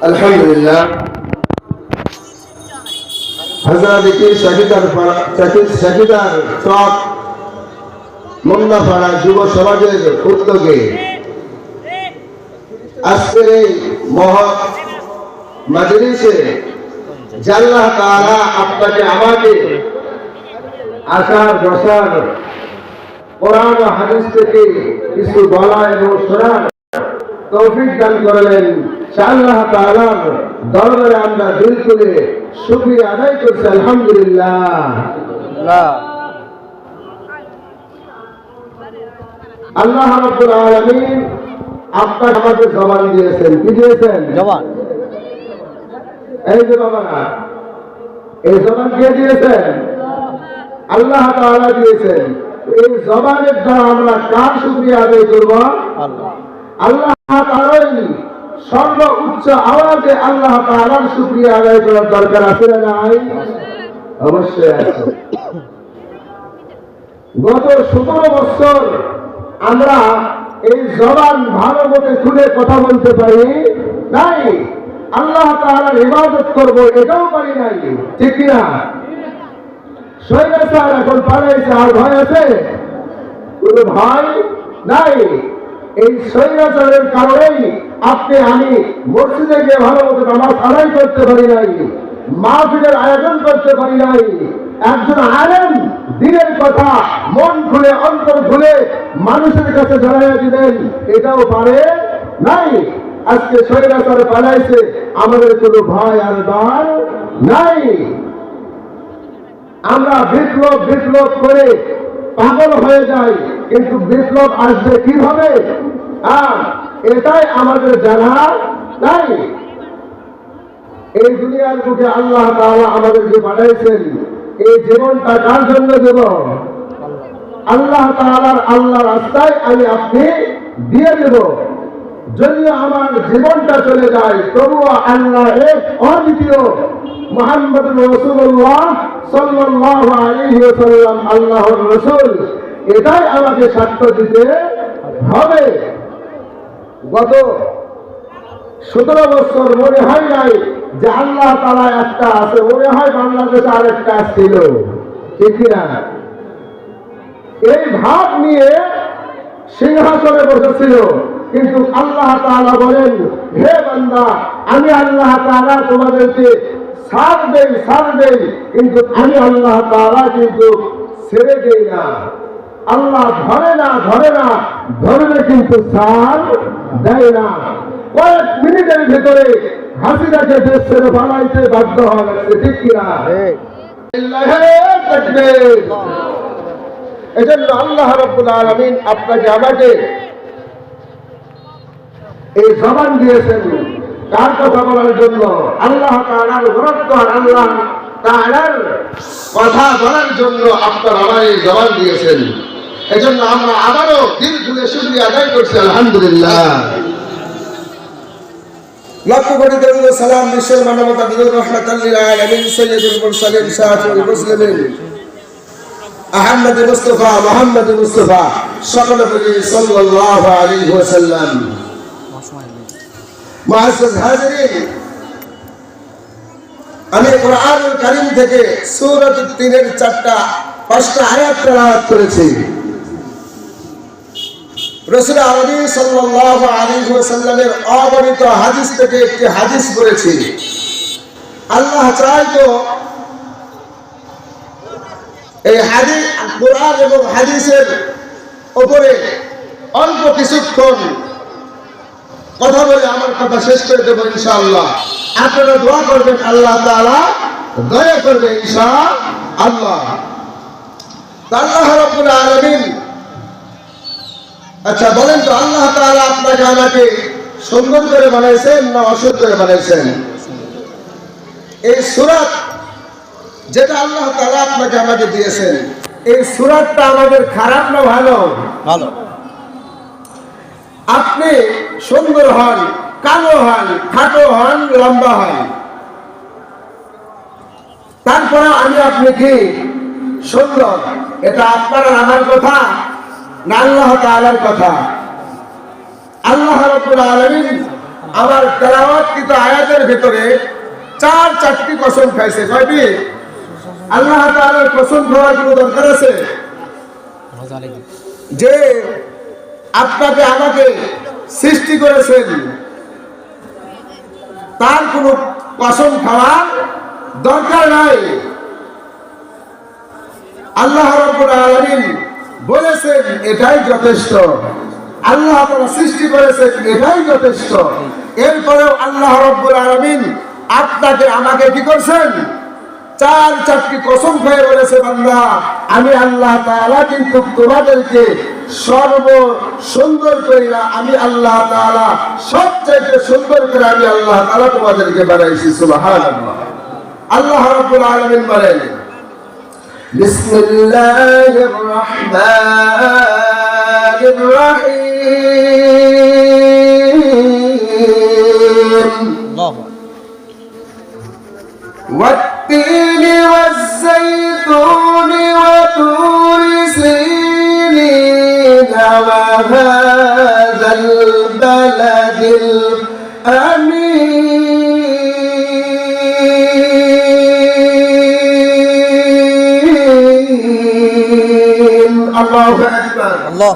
আলহামদুলিল্লাহ হাজারিকে শাকিদার চক মোল্লাপাড়া যুব সমাজের উদ্যোগে আজকের এই মহৎ মাজলিসে আল্লাহ তাআলা আপনাকে আমাকে আশার বসার কোরআন ও হাদিস থেকে কিছু বলা এবং শোনার তৌফিক দান করলেন। আল্লাহ তাআলার দরবারে আমরা দিল খুলে শুকরিয়া আদায় করছি। আলহামদুলিল্লাহ। আল্লাহ রাব্বুল আলামিন আপনাকে আমাদের জবান দিয়েছেন। কি দিয়েছেন? জবান। এই যে বাবা, এই জবান কে দিয়েছেন? আল্লাহ তাআলা দিয়েছেন। এই জবানের দ্বারা আমরা কার শুকরিয়া আদায় করব? আল্লাহ তাআলাই সর্ব উচ্চ আওয়াজে আল্লাহ তাআলার শুকরিয়া আদায় করার দরকার আছে না নাই? অবশ্যই আছে। গত 17 বছর আমরা এই জবান ভালো মতো খুলে কথা বলতে পারি নাই, আল্লাহ তাআলার ইবাদত করব এটাও পারি নাই, ঠিক কিনা? স্বৈরাচার এখন পালাইছে, আর ভয় আছে? কোনো ভয় নাই। এই স্বৈরাচারের কারণেই আপনি আমি মসজিদে গিয়ে ভালো মতো নামাজ আদায় করতে পারি নাই, মাহফিলের আয়োজন করতে পারি নাই। একজন আলেম দিনের কথা মন খুলে অন্তর খুলে মানুষের কাছে জানাইয়া দিবেন, এটাও পারে নাই। আজকে স্বৈরাচার পালাইছে, আমাদের কোনো ভয় আর ডর নাই। আমরা বিপ্লব করে পাগল হয়ে যাই, কিন্তু বিপ্লব আসবে কিভাবে এটাই আমাদের জানা নাই। এই দুনিয়ার বুকে আল্লাহ তাআলা আমাদেরকে পাঠাইছেন, এই জীবনটা কার জন্য দেব? আল্লাহ তাআলার আল্লাহ রাস্তায় আমি আপনি দিয়ে দেব। যদিও আমার জীবনটা চলে যায়, তবুও আল্লাহ এক অদ্বিতীয় মুহাম্মদুর রাসূলুল্লাহ সাল্লাল্লাহু আলাইহি ওয়াসাল্লাম আল্লাহর রাসূল, এটাই আমাকে সাক্ষ্য দিতে হবে। গত 17 বছর মনে হয় নাই যে আল্লাহ তাআলা একটা আছে, মনে হয় বাংলাদেশে আরেকটা ছিল, ঠিক না? এই ভাব নিয়ে সিংহাসনে বসেছিল, কিন্তু আল্লাহ তাআলা বলেন, হে বান্দা, আমি আল্লাহ তাআলা তোমাদেরকে ছাড় দেই, কিন্তু আমি আল্লাহ তাআলা কিন্তু ছেড়ে দেই না। আল্লাহ ধরে কিন্তু ছাড় দেয় না। কয়েক মিনিটের ভিতরে হাসিনাকে দেশ ছেড়ে পালাইতে বাধ্য হওয়া গেছে, ঠিক কিনা? এজন্য আল্লাহ রাব্বুল আলামিন আপনাকে আমাকে এই জবান দিয়েছেন কার কথা বলার জন্য? আল্লাহ তাআলার গুরুত্ব আর আল্লাহ তাআলার কথা বলার জন্য আপনার আমার এই জবান দিয়েছেন। এজন্য আমরা আবারও দিল খুলে শুকরিয়া আদায় করছি। আলহামদুলিল্লাহ। লক্ষ কোটি দরুদ ও সালাম বিশ্বের মানবতা বিদুর রাহমাতাল লিল আলামিন সাইয়্যিদুল মুরসালিন শাফিউল মুসলিমিন আহমদ মুস্তাফা সকলে বলি সাল্লাল্লাহু আলাইহি ওয়াসাল্লাম। মুআজ্জাজ হাজিরিন, আমি কোরআনুল কারীম থেকে সূরাত 3-এর 4-5টা আয়াত তেলাওয়াত করেছি। রাসূল আরবি সাল্লাল্লাহু আলাইহি ওয়াসাল্লামের অবর্ণিত হাদিস থেকে একটি হাদিস পড়েছি। আল্লাহ চায় তো এই হাদিস, কোরআন এবং হাদিসের উপরে অল্প কিছুক্ষণ কথা বলে আমার কথা শেষ করে দেব ইনশাআল্লাহ। আপনারা দোয়া করবেন, আল্লাহ তাআলা দয়া করবে ইনশাআল্লাহ। আল্লাহ রাব্বুল আলামিন, আচ্ছা বলেন তো, আল্লাহ তাআলা আপনাকে আমাকে সুন্দর করে বানাইছেন না অসুন্দর করে বানাইছেন? এই সূরাত যেটা আল্লাহ তাআলা আপনাকে আমাকে দিয়েছেন, এই সূরাতটা আমাদের খারাপ না ভালো? ভালো। আপনি সুন্দর হন, কালো হন, খাটো হন, লম্বা হন, তারপরে আমি আপনি কি সুন্দর? এটা আপনার আমার কথা না আল্লাহ তাআলার কথা? রাব্বুল আলামিন আমার তেলাওয়াতকৃত আয়াতের ভিতরে চারটি কসম খাইছে। কয়টি? আল্লাহ তাআলার কসম খাওয়ার কোনো দরকার আছে? যে আপনাকে আমাকে সৃষ্টি করেছেন তার কোনো কসম খাওয়ার দরকার নাই। আল্লাহ রাব্বুল আলামিন বলেছেন এটাই যথেষ্ট। আল্লাহ তাআলা সৃষ্টি করেছেন এটাই যথেষ্ট। এরপরেও আল্লাহ রাব্বুল আলামিন আপনাকে আমাকে কি করছেন? চারটি কসম খেয়ে বলেছে, বান্দা আমি আল্লাহ তাআলা কিন্তু তোমাদেরকে সর্ব সুন্দর করি না, আমি আল্লাহ তাআলা সবচেয়ে সুন্দর করে আমি আল্লাহ তাআলা তোমাদেরকে বানাইছি। সুবহানাল্লাহ। আল্লাহ রাব্বুল আলামিন বলেন, বিসমিল্লাহির রাহমানির রহিম। والتين والزيتون وطور سينين وهذا البلد الأمين. الله أكبر. الله